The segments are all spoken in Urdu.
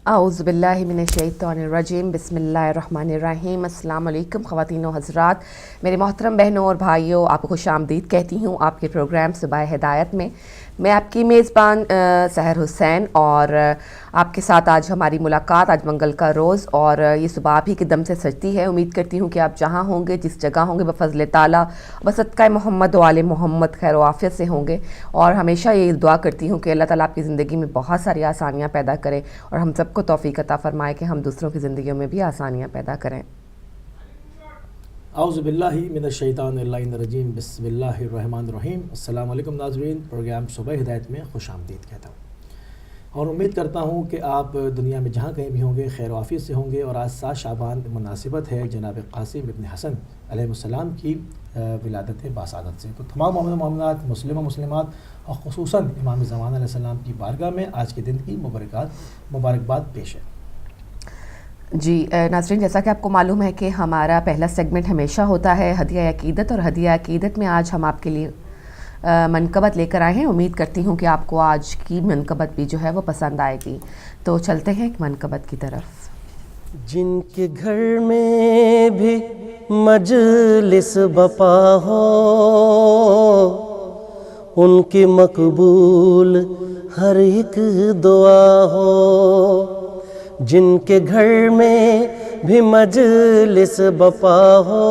اعوذ باللہ من الشیطان الرجیم بسم اللہ الرحمن الرحیم۔ السلام علیکم خواتین و حضرات، میرے محترم بہنوں اور بھائیوں، آپ کو خوش آمدید کہتی ہوں آپ کے پروگرام صبح ہدایت میں۔ میں آپ کی میزبان سحر حسین، اور آپ کے ساتھ آج ہماری ملاقات آج منگل کا روز، اور یہ صبح آپ ہی کے دم سے سجتی ہے۔ امید کرتی ہوں کہ آپ جہاں ہوں گے، جس جگہ ہوں گے، بفضل تعالیٰ بصدقہ محمد و آل محمد خیر و عافیت سے ہوں گے، اور ہمیشہ یہ دعا کرتی ہوں کہ اللہ تعالیٰ آپ کی زندگی میں بہت ساری آسانیاں پیدا کرے اور ہم سب کو توفیق عطا فرمائے کہ ہم دوسروں کی زندگیوں میں بھی آسانیاں پیدا کریں۔ اعوذ باللہ من الشیطان الرجیم بسم اللہ الرحمن الرحیم۔ السلام علیکم ناظرین، پروگرام صبح ہدایت میں خوش آمدید کہتا ہوں، اور امید کرتا ہوں کہ آپ دنیا میں جہاں کہیں بھی ہوں گے خیر و عافیت سے ہوں گے۔ اور آج 7 شعبان مناسبت ہے جناب قاسم ابن حسن علیہ السلام کی ولادت باسعادت سے، تو تمام مومن مومنات، مسلم و مسلمات، اور خصوصاً امام زمان علیہ السلام کی بارگاہ میں آج کے دن کی مبارکباد پیش ہے۔ جی ناظرین، جیسا کہ آپ کو معلوم ہے کہ ہمارا پہلا سیگمنٹ ہمیشہ ہوتا ہے ہدیہ عقیدت، اور ہدیہ عقیدت میں آج ہم آپ کے لیے منقبت لے کر آئے ہیں۔ امید کرتی ہوں کہ آپ کو آج کی منقبت بھی جو ہے وہ پسند آئے گی، تو چلتے ہیں ایک منقبت کی طرف۔ جن کے گھر میں بھی مجلس بپا ہو، ان کی مقبول ہر ایک دعا ہو۔ جن کے گھر میں بھی مجلس بپا ہو،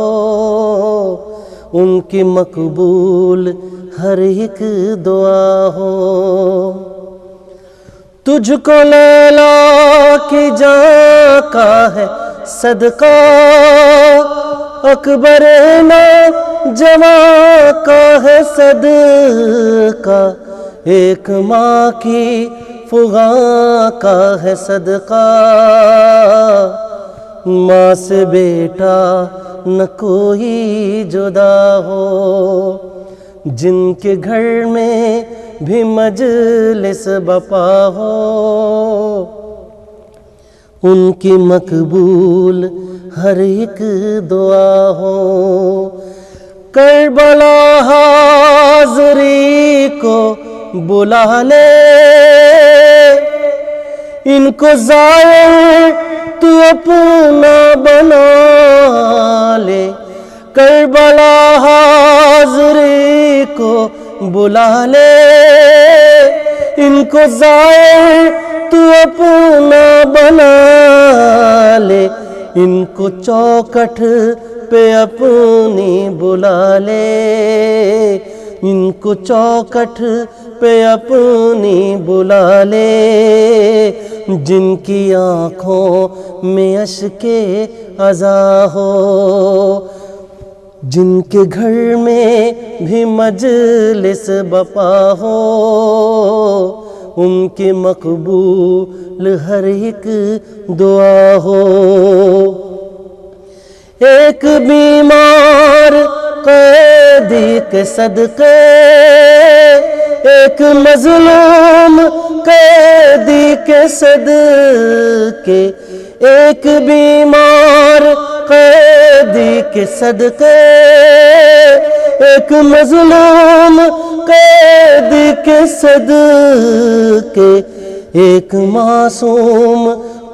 ان کی مقبول ہر ایک دعا ہو۔ تجھ کو لیلا کی جان کا ہے صدقہ، اکبر نوجوان کا ہے صدقہ، ایک ماں کی فغاں کا ہے صدقہ۔ ماں سے بیٹا نہ کوئی جدا ہو، جن کے گھر میں بھی مجلس بپا ہو، ان کی مقبول ہر ایک دعا ہو۔ کربلا حاضری کو بلا لے، ان کو ظاہر تو اپنا بنا لے۔ کربلا حاضری کو بلا لے، ان کو ظاہر تو اپنا بنا لے۔ ان کو چوکھٹ پہ اپنی بلا لے، ان کو چوکھٹ پہ اپنی بلا لے۔ جن کی آنکھوں میں اشک عزا ہو، جن کے گھر میں بھی مجلس بپا ہو، ان کی مقبول ہر ایک دعا ہو۔ ایک بیمار قیدی کے صدقے، ایک مظلوم قیدی کے صدقے، ایک بیمار قیدی کے صدقے، ایک مظلوم قیدی کے صدقے، ایک معصوم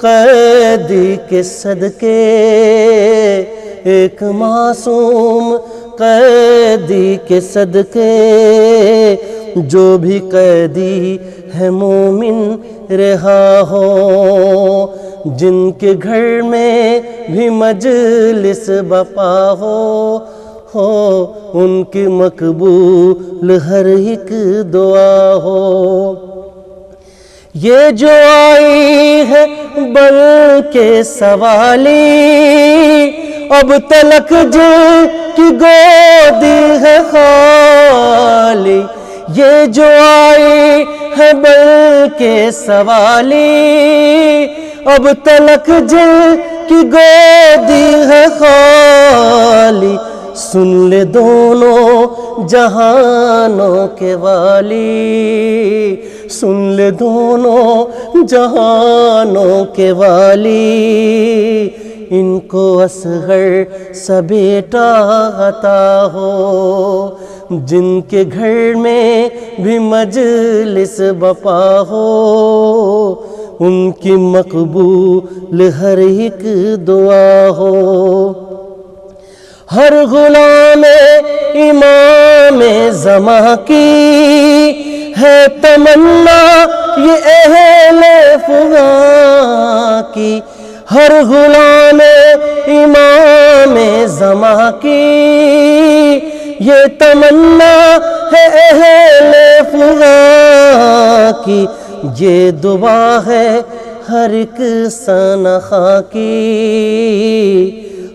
قیدی کے صدقے، ایک معصوم قیدی کے صدقے۔ جو بھی قیدی ہے مومن رہا ہو، جن کے گھر میں بھی مجلس بپا ہو، ان کی مقبول ہر ایک دعا ہو۔ یہ جو آئی ہے بن کے سوالی، اب تلک جن کی گودی ہے خالی۔ یہ جو آئی ہے بن کے سوالی، اب تلک جن کی گودی ہے خالی۔ سن لے دونوں جہانوں کے والی، سن لے دونوں جہانوں کے والی۔ ان کو اصغر سا بیٹا عطا ہو، جن کے گھر میں بھی مجلس بپا ہو، ان کی مقبول ہر ایک دعا ہو. ہر غلام امام زماں کی ہے تمنا یہ اہل فغاں کی. ہر غلام امام زماں کی یہ تمنا ہے اہل فغاں کی. یہ دعا ہے ہر ایک سنخاں کی.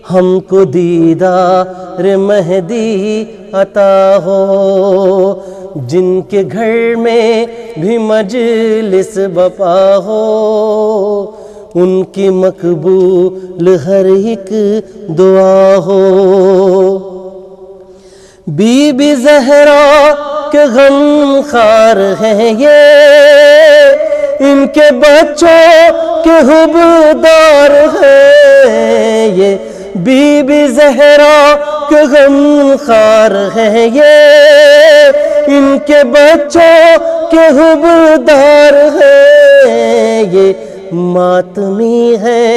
ہم کو دیدار مہدی عطا ہو جن کے گھر میں بھی مجلس بپا ہو. ان کی مقبول ہر ایک دعا ہو. بی بی زہرا کے غم خار ہیں یہ ان کے بچوں کے حبدار ہیں یہ. بی بی زہرا کے غم خار ہیں یہ ان کے بچوں کے حبدار ہیں یہ. ماتمی ہے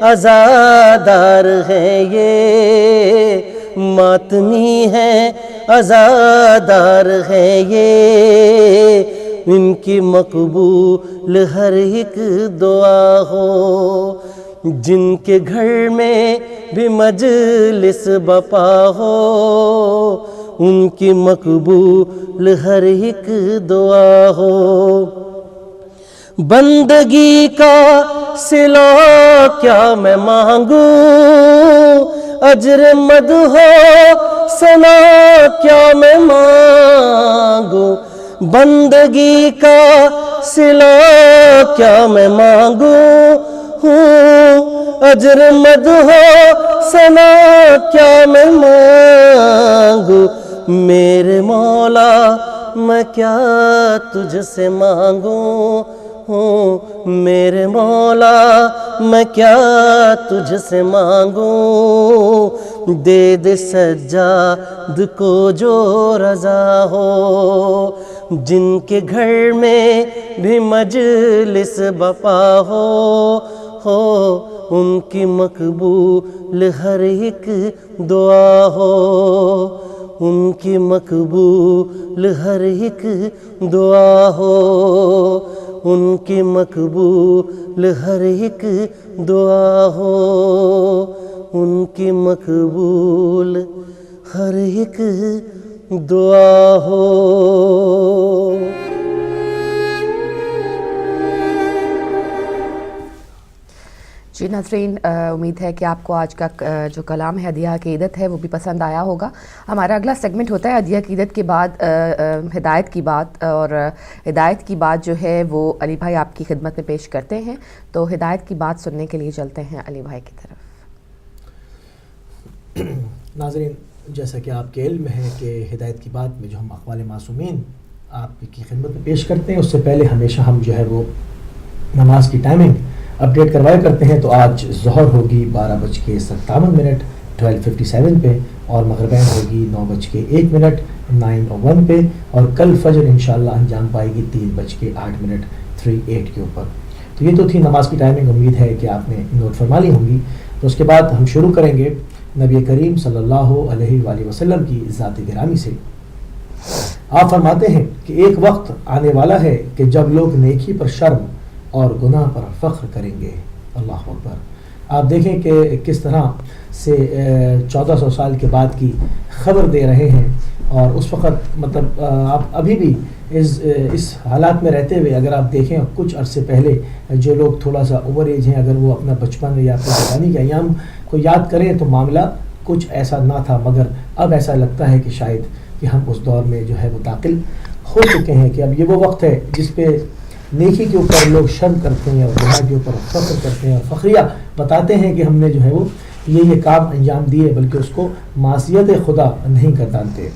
عزادار ہیں یہ ماتمی ہے عزادار ہیں یہ. ان کی مقبول ہر ایک دعا ہو جن کے گھر میں بھی مجلس بپا ہو. ان کی مقبول ہر ایک دعا ہو. بندگی کا صلہ کیا میں مانگوں اجر مدح ثنا کیا میں مانگوں. بندگی کا صلہ کیا میں مانگوں اجر مدح ثنا کیا میں مانگوں. میرے مولا میں کیا تجھ سے مانگوں میرے مولا میں کیا تجھ سے مانگوں. دے دے سجاد کو جو رضا ہو جن کے گھر میں بھی مجلس بپا ہو ان کی مقبول ہر ایک دعا ہو. ان کی مقبول ہر ایک دعا ہو. ان کی مقبول ہر ایک دعا ہو. ان کی مقبول ہر ایک دعا ہو. جی ناظرین، امید ہے کہ آپ کو آج کا جو کلام ہے ہدیہ عقیدت ہے وہ بھی پسند آیا ہوگا. ہمارا اگلا سیگمنٹ ہوتا ہے ہدیہ عقیدت کے بعد ہدایت کی بات، اور ہدایت کی بات جو ہے وہ علی بھائی آپ کی خدمت میں پیش کرتے ہیں. تو ہدایت کی بات سننے کے لیے چلتے ہیں علی بھائی کی طرف. ناظرین، جیسا کہ آپ کے علم ہے کہ ہدایت کی بات میں جو ہم اقوال معصومین آپ کی خدمت میں پیش کرتے ہیں اس سے پہلے ہمیشہ ہم جو ہے وہ نماز کی ٹائمنگ اپڈیٹ کروایا کرتے ہیں. تو آج ظہر ہوگی 12:57 12:57 پہ، اور مغربین ہوگی 9:01 9:01 پہ، اور کل فجر انشاءاللہ انجام پائے گی 3:08 38 کے اوپر. تو یہ تو تھی نماز کی ٹائمنگ، امید ہے کہ آپ نے نوٹ فرما لی ہوں گی. تو اس کے بعد ہم شروع کریں گے نبی کریم صلی اللہ علیہ وآلہ وسلم کی ذات گرامی سے. آپ فرماتے ہیں کہ ایک وقت آنے والا ہے کہ جب لوگ نیکی پر شرم اور گناہ پر فخر کریں گے. اللہ اکبر. آپ دیکھیں کہ کس طرح سے 1400 سال کے بعد کی خبر دے رہے ہیں، اور اس وقت مطلب آپ ابھی بھی اس حالات میں رہتے ہوئے اگر آپ دیکھیں کچھ عرصے پہلے جو لوگ تھوڑا سا اوور ایج ہیں، اگر وہ اپنا بچپن یا اپنے جوانی کے ایام کو یاد کریں تو معاملہ کچھ ایسا نہ تھا، مگر اب ایسا لگتا ہے کہ شاید کہ ہم اس دور میں جو ہے وہ داخل ہو چکے ہیں کہ اب یہ وہ وقت ہے جس پہ نیکی کے اوپر لوگ شرم کرتے ہیں اور گناہ کے اوپر فخر کرتے ہیں، اور فخریہ بتاتے ہیں کہ ہم نے جو ہے وہ یہ کام انجام دیے، بلکہ اس کو معصیت خدا نہیں کر ڈالتے.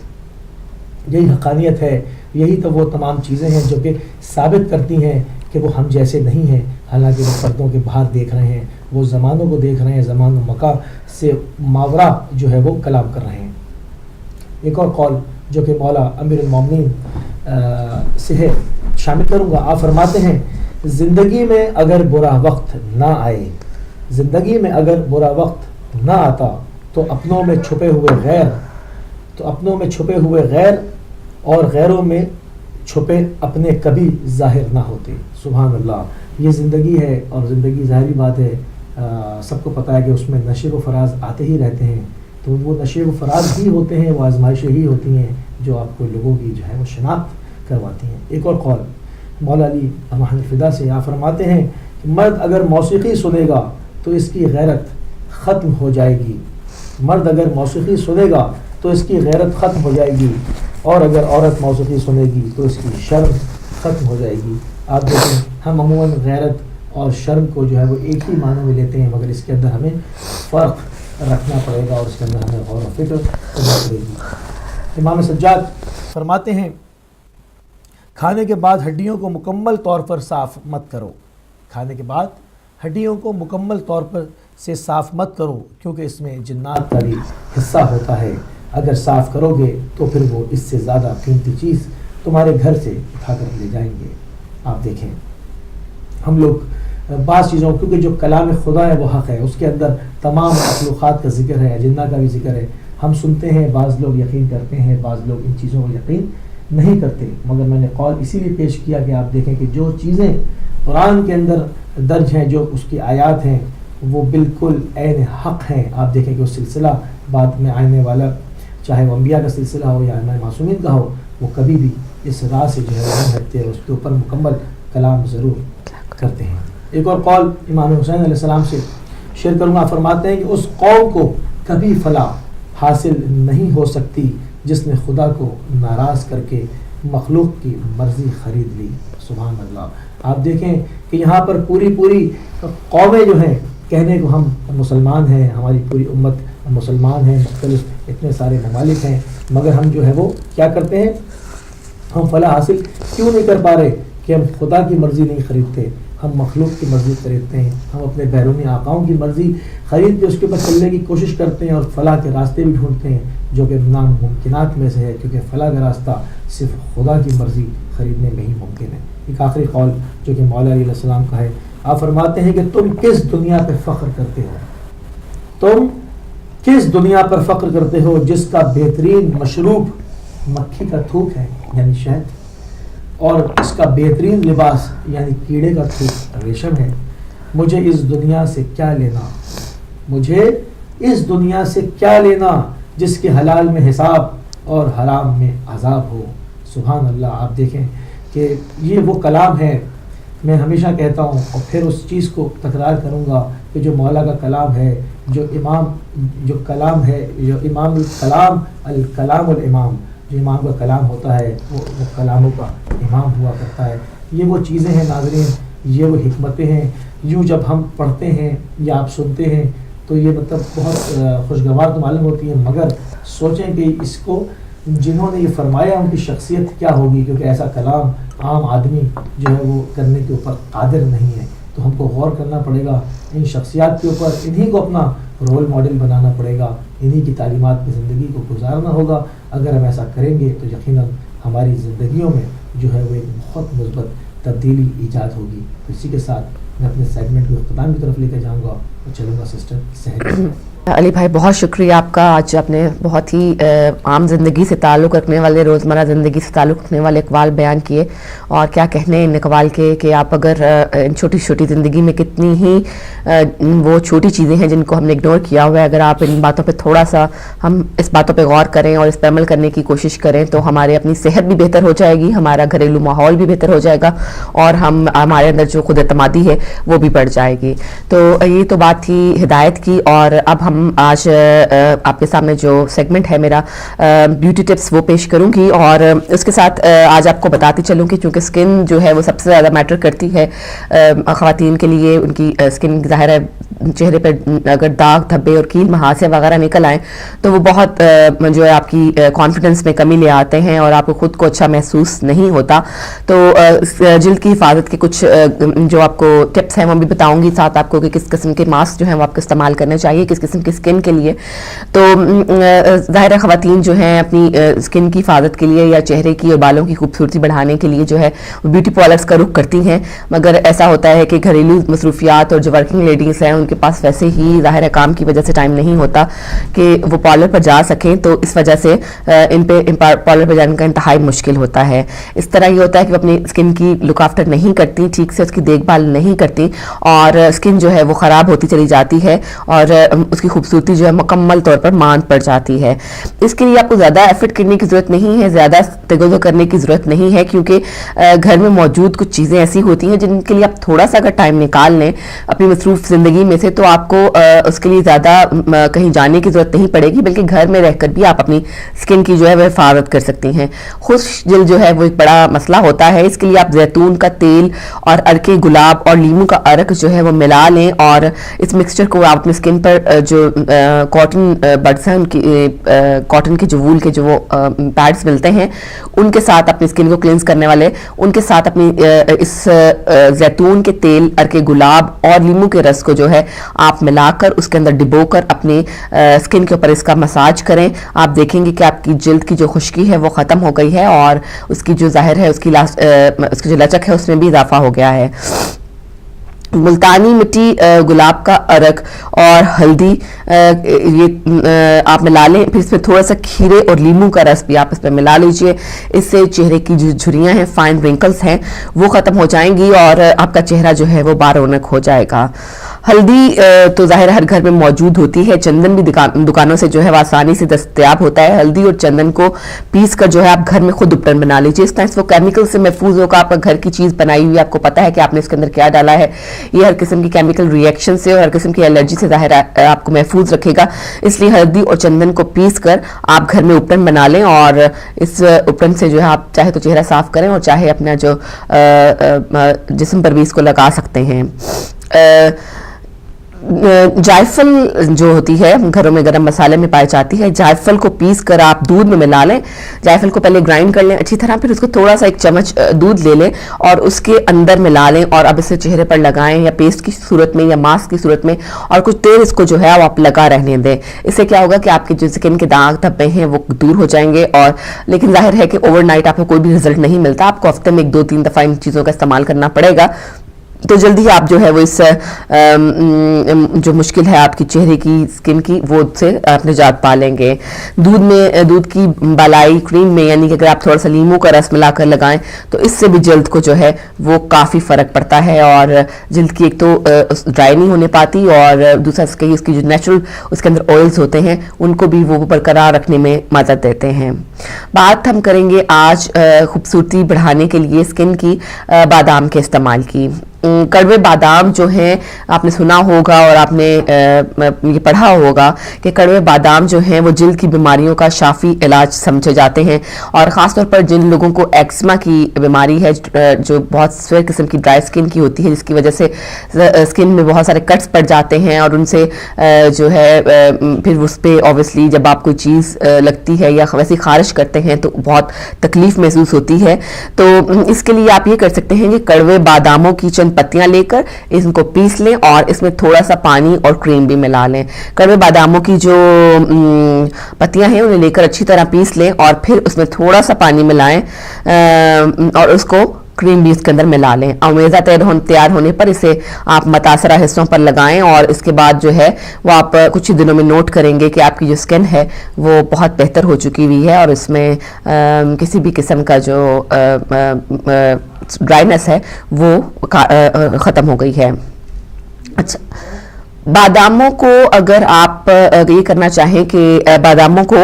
یہی حقانیت ہے، یہی تو وہ تمام چیزیں ہیں جو کہ ثابت کرتی ہیں کہ وہ ہم جیسے نہیں ہیں. حالانکہ وہ پردوں کے باہر دیکھ رہے ہیں، وہ زمانوں کو دیکھ رہے ہیں، زمان و مکان سے ماورا جو ہے وہ کلام کر رہے ہیں. ایک اور قول جو کہ مولا امیر المومنین سے ہے شامل کروں گا. آپ فرماتے ہیں زندگی میں اگر برا وقت نہ آئے، زندگی میں اگر برا وقت نہ آتا تو اپنوں میں چھپے ہوئے غیر اور غیروں میں چھپے اپنے کبھی ظاہر نہ ہوتے۔ سبحان اللہ، یہ زندگی ہے، اور زندگی ظاہری بات ہے سب کو پتہ ہے کہ اس میں نشیب و فراز آتے ہی رہتے ہیں، تو وہ نشیب و فراز ہی ہوتے ہیں، وہ آزمائشیں ہی ہوتی ہیں جو آپ کو لوگوں کی جو ہے وہ شناخت کرواتی ہیں۔ ایک اور قول مولا علی رحمہ الفدا سے آپ فرماتے ہیں کہ مرد اگر موسیقی سنے گا تو اس کی غیرت ختم ہو جائے گی، مرد اگر موسیقی سنے گا تو اس کی غیرت ختم ہو جائے گی، اور اگر عورت موسیقی سنے گی تو اس کی شرم ختم ہو جائے گی۔ آپ دیکھیں ہم عموماً غیرت اور شرم کو جو ہے وہ ایک ہی معنی میں لیتے ہیں، مگر اس کے اندر ہمیں فرق رکھنا پڑے گا، اور اس کے اندر ہمیں غور و فکر کرنا پڑے گی۔ امام سجاد فرماتے ہیں کھانے کے بعد ہڈیوں کو مکمل طور پر صاف مت کرو، کھانے کے بعد ہڈیوں کو مکمل طور پر سے صاف مت کرو، کیونکہ اس میں جنات کا بھی حصہ ہوتا ہے، اگر صاف کرو گے تو پھر وہ اس سے زیادہ قیمتی چیز تمہارے گھر سے اٹھا کر لے جائیں گے۔ آپ دیکھیں ہم لوگ بعض چیزوں، کیونکہ جو کلام خدا ہے وہ حق ہے، اس کے اندر تمام مخلوقات کا ذکر ہے، اجنہ کا بھی ذکر ہے، ہم سنتے ہیں، بعض لوگ یقین کرتے ہیں، بعض لوگ ان چیزوں کو یقین نہیں کرتے، مگر میں نے قول اسی لیے پیش کیا کہ آپ دیکھیں کہ جو چیزیں قرآن کے اندر درج ہیں، جو اس کی آیات ہیں، وہ بالکل عین حق ہیں۔ آپ دیکھیں کہ وہ سلسلہ بعد میں آنے والا، چاہے وہ انبیاء کا سلسلہ ہو یا امام معصومین کا ہو، وہ کبھی بھی اس راہ سے جو ہے نہیں ہٹتے، اس کے اوپر مکمل کلام ضرور کرتے ہیں۔ ایک اور قول امام حسین علیہ السلام سے شیئر کروں گا، فرماتے ہیں کہ اس قوم کو کبھی فلاح حاصل نہیں ہو سکتی جس نے خدا کو ناراض کر کے مخلوق کی مرضی خرید لی۔ سبحان اللہ، آپ دیکھیں کہ یہاں پر پوری قومیں جو ہیں، کہنے کو ہم مسلمان ہیں، ہماری پوری امت مسلمان ہیں، مختلف اتنے سارے ممالک ہیں، مگر ہم جو ہے وہ کیا کرتے ہیں، ہم فلاح حاصل کیوں نہیں کر پا رہے کہ ہم خدا کی مرضی نہیں خریدتے، ہم مخلوق کی مرضی خریدتے ہیں، ہم اپنے بیرونی آقاؤں کی مرضی خرید کے اس کے اوپر چلنے کی کوشش کرتے ہیں، اور فلاح کے راستے بھی ڈھونڈتے ہیں جو کہ ناممکنات میں سے ہے، کیونکہ فلاح کا راستہ صرف خدا کی مرضی خریدنے میں ہی ممکن ہے۔ ایک آخری قول جو کہ مولا علیہ السلام کا ہے، آپ فرماتے ہیں کہ تم کس دنیا پہ فخر کرتے ہو، تم کس دنیا پر فخر کرتے ہو جس کا بہترین مشروب مکھی کا تھوک ہے یعنی شہد، اور اس کا بہترین لباس یعنی کیڑے کا تھوک ریشم ہے۔ مجھے اس دنیا سے کیا لینا، مجھے اس دنیا سے کیا لینا جس کے حلال میں حساب اور حرام میں عذاب ہو۔ سبحان اللہ، آپ دیکھیں کہ یہ وہ کلام ہے، میں ہمیشہ کہتا ہوں اور پھر اس چیز کو تکرار کروں گا کہ جو مولا کا کلام ہے، جو کلام ہے، جو امام الکلام الکلام الامام، جو امام کا کلام ہوتا ہے وہ کلاموں کا امام ہوا کرتا ہے۔ یہ وہ چیزیں ہیں ناظرین، یہ وہ حکمتیں ہیں، یوں جب ہم پڑھتے ہیں یا آپ سنتے ہیں تو یہ مطلب بہت خوشگوار تو معلوم ہوتی ہے، مگر سوچیں کہ اس کو جنہوں نے یہ فرمایا ان کی شخصیت کیا ہوگی، کیونکہ ایسا کلام عام آدمی جو ہے وہ کرنے کے اوپر قادر نہیں ہے، تو ہم کو غور کرنا پڑے گا ان شخصیات کے اوپر، انہی کو اپنا رول ماڈل بنانا پڑے گا، انہی کی تعلیمات میں زندگی کو گزارنا ہوگا۔ اگر ہم ایسا کریں گے تو یقیناً ہماری زندگیوں میں جو ہے وہ ایک بہت مثبت تبدیلی ایجاد ہوگی۔ تو اسی کے ساتھ میں اپنے سیگمنٹ کو اختتام کی طرف لے کے جاؤں گا اور چلوں گا سسٹر سہیل۔ علی بھائی بہت شکریہ آپ کا، آج آپ نے بہت ہی عام زندگی سے تعلق رکھنے والے، روزمرہ زندگی سے تعلق رکھنے والے اقوال بیان کیے، اور کیا کہنے ان اقوال کے کہ آپ اگر ان چھوٹی چھوٹی زندگی میں کتنی ہی وہ چھوٹی چیزیں ہیں جن کو ہم نے اگنور کیا ہوا ہے، اگر آپ ان باتوں پہ تھوڑا سا ہم اس باتوں پہ غور کریں اور اس پہ عمل کرنے کی کوشش کریں تو ہمارے اپنی صحت بھی بہتر ہو جائے گی، ہمارا گھریلو ماحول بھی بہتر ہو جائے گا، اور ہمارے اندر جو خود اعتمادی ہے وہ بھی بڑھ جائے گی۔ تو یہ تو بات تھی ہدایت کی، اور اب ہم آج آپ کے سامنے جو سیگمنٹ ہے میرا بیوٹی ٹپس وہ پیش کروں گی، اور اس کے ساتھ آج آپ کو بتاتی چلوں کہ چونکہ اسکن جو ہے وہ سب سے زیادہ میٹر کرتی ہے خواتین کے لیے، ان کی اسکن ظاہر ہے چہرے پہ اگر داغ دھبے اور کیل مہاسے وغیرہ نکل آئیں تو وہ بہت جو ہے آپ کی کانفیڈنس میں کمی لے آتے ہیں اور آپ کو خود کو اچھا محسوس نہیں ہوتا. تو جلد کی حفاظت کے کچھ جو آپ کو ٹپس ہیں وہ بھی بتاؤں گی ساتھ آپ کو کہ کس قسم کے ماسک جو ہیں وہ آپ کو استعمال کرنے چاہیے کس قسم کی اسکن کے لیے. تو ظاہر ہے خواتین جو ہیں اپنی اسکن کی حفاظت کے لیے یا چہرے کی اور بالوں کی خوبصورتی بڑھانے کے لیے جو ہے بیوٹی پارلرز کا رخ کرتی ہیں, مگر ایسا ہوتا ہے کہ گھریلو مصروفیات اور جو ورکنگ لیڈیز ہیں ان کے پاس ویسے ہی ظاہر ہے کام کی وجہ سے ٹائم نہیں ہوتا کہ وہ پارلر پر جا سکیں, تو اس وجہ سے ان پہ پارلر پہ جانے کا انتہائی مشکل ہوتا ہے. اس طرح یہ ہوتا ہے کہ وہ اپنی اسکن کی لک آفٹر نہیں کرتی, ٹھیک سے اس کی دیکھ بھال نہیں کرتی اور اسکن جو ہے وہ خراب ہوتی چلی جاتی ہے اور اس کی خوبصورتی جو ہے مکمل طور پر ماند پڑ جاتی ہے. اس کے لیے آپ کو زیادہ ایفرٹ کرنے کی ضرورت نہیں ہے, زیادہ تگودو کرنے کی ضرورت نہیں ہے, کیونکہ گھر میں موجود کچھ چیزیں ایسی ہوتی ہیں جن کے لیے آپ تھوڑا سا اگر ٹائم نکال لیں اپنی مصروف زندگی میں سے تو آپ کو اس کے لیے زیادہ کہیں جانے کی ضرورت نہیں پڑے گی, بلکہ گھر میں رہ کر بھی آپ اپنی اسکن کی جو ہے وہ حفاظت کر سکتی ہیں. خشک جلد جو ہے وہ ایک بڑا مسئلہ ہوتا ہے, اس کے لیے آپ زیتون کا تیل اور عرق گلاب اور لیموں کا عرق جو ہے وہ ملا لیں اور اس مکسچر کو آپ اپنی اسکن پر جو کاٹن بڈس ہیں ان کی کاٹن کے جو وول کے جو وہ پیڈز ملتے ہیں ان کے ساتھ اپنی اسکن کو کلینز کرنے والے ان کے ساتھ اپنی اس زیتون کے تیل عرق گلاب اور لیموں کے رس کو جو ہے آپ ملا کر اس کے اندر ڈبو کر اپنی اسکن کے اوپر اس کا مساج کریں. آپ دیکھیں گے کہ آپ کی جلد کی جو خشکی ہے وہ ختم ہو گئی ہے اور اس کی جو ظاہر ہے اس کی جو لچک ہے اس میں بھی اضافہ ہو گیا ہے. ملتانی مٹی, گلاب کا عرق اور ہلدی یہ آپ ملا لیں, پھر اس میں تھوڑا سا کھیرے اور لیموں کا رس بھی آپ اس میں ملا لیجئے. اس سے چہرے کی جو جھریاں ہیں, فائن رنکلز ہیں, وہ ختم ہو جائیں گی اور آپ کا چہرہ جو ہے وہ بارونق ہو جائے گا. ہلدی تو ظاہر ہر گھر میں موجود ہوتی ہے, چندن بھی دکانوں سے جو ہے وہ آسانی سے دستیاب ہوتا ہے. ہلدی اور چندن کو پیس کر جو ہے آپ گھر میں خود اپٹن بنا لیجیے, اس طرح وہ کیمیکل سے محفوظ ہوگا. آپ کا گھر کی چیز بنائی ہوئی, آپ کو پتا ہے کہ آپ نے اس کے اندر کیا ڈالا ہے. یہ ہر قسم کی کیمیکل ریئیکشن سے اور ہر قسم کی الرجی سے ظاہر آپ کو محفوظ رکھے گا. اس لیے ہلدی اور چندن کو پیس کر آپ گھر میں اپٹن بنا لیں اور اس اپٹن سے جو ہے آپ چاہے تو چہرہ صاف کریں اور چاہے اپنا جو جسم پر بھی اس کو لگا سکتے ہیں. جائفل جو ہوتی ہے گھروں میں گرم مسالے میں پائی جاتی ہے, جائفل کو پیس کر آپ دودھ میں ملا لیں. جائفل کو پہلے گرائنڈ کر لیں اچھی طرح, پھر اس کو تھوڑا سا ایک چمچ دودھ لے لیں اور اس کے اندر ملا لیں اور اب اسے چہرے پر لگائیں یا پیسٹ کی صورت میں یا ماسک کی صورت میں, اور کچھ دیر اس کو جو ہے آپ لگا رہنے دیں. اس سے کیا ہوگا کہ آپ کے جو اسکن کے داغ دھبے ہیں وہ دور ہو جائیں گے. اور لیکن ظاہر ہے کہ اوور نائٹ آپ کو کوئی بھی رزلٹ نہیں ملتا, آپ کو ہفتے میں 1-2-3 دفعہ ان چیزوں کا استعمال کرنا پڑے گا. تو جلدی آپ جو ہے وہ اس جو مشکل ہے آپ کی چہرے کی اسکن کی وہ سے آپ نجات پا لیں گے. دودھ کی بالائی کریم میں یعنی کہ اگر آپ تھوڑا سا لیموں کا رس ملا کر لگائیں تو اس سے بھی جلد کو جو ہے وہ کافی فرق پڑتا ہے اور جلد کی ایک تو ڈرائی نہیں ہونے پاتی اور دوسرا اس کی جو نیچرل اس کے اندر آئلز ہوتے ہیں ان کو بھی وہ برقرار رکھنے میں مدد دیتے ہیں. بات ہم کریں گے آج خوبصورتی بڑھانے کے لیے اسکن کی بادام کے استعمال کی. کڑوے بادام جو ہیں آپ نے سنا ہوگا اور آپ نے یہ پڑھا ہوگا کہ کڑوے بادام جو ہیں وہ جلد کی بیماریوں کا شافی علاج سمجھے جاتے ہیں, اور خاص طور پر جن لوگوں کو ایکزما کی بیماری ہے جو بہت سویر قسم کی ڈرائی اسکن کی ہوتی ہے جس کی وجہ سے اسکن میں بہت سارے کٹس پڑ جاتے ہیں اور ان سے جو ہے پھر اس پہ اوبویسلی جب آپ کوئی چیز لگتی ہے یا ویسی خارش کرتے ہیں تو بہت تکلیف محسوس ہوتی ہے. تو اس کے لیے آپ یہ کر سکتے ہیں کہ کڑوے باداموں کی چند پتیاں لے کر ان کو پیس لیں اور اس میں تھوڑا سا پانی اور کریم بھی ملا لیں. کڑوے باداموں کی جو پتیاں ہیں انہیں لے کر اچھی طرح پیس لیں اور پھر اس میں تھوڑا سا پانی ملائیں اور اس کو کریم بھی اس کے اندر ملا لیں. امیزہ تیار ہونے پر اسے آپ متاثرہ حصوں پر لگائیں اور اس کے بعد جو ہے وہ آپ کچھ ہی دنوں میں نوٹ کریں گے کہ آپ کی جو اسکن ہے وہ بہت بہتر ہو چکی ہوئی ہے اور اس میں کسی بھی قسم کا جو ڈرائینس ہے وہ ختم ہو گئی ہے. اچھا, باداموں کو اگر آپ یہ کرنا چاہیں کہ باداموں کو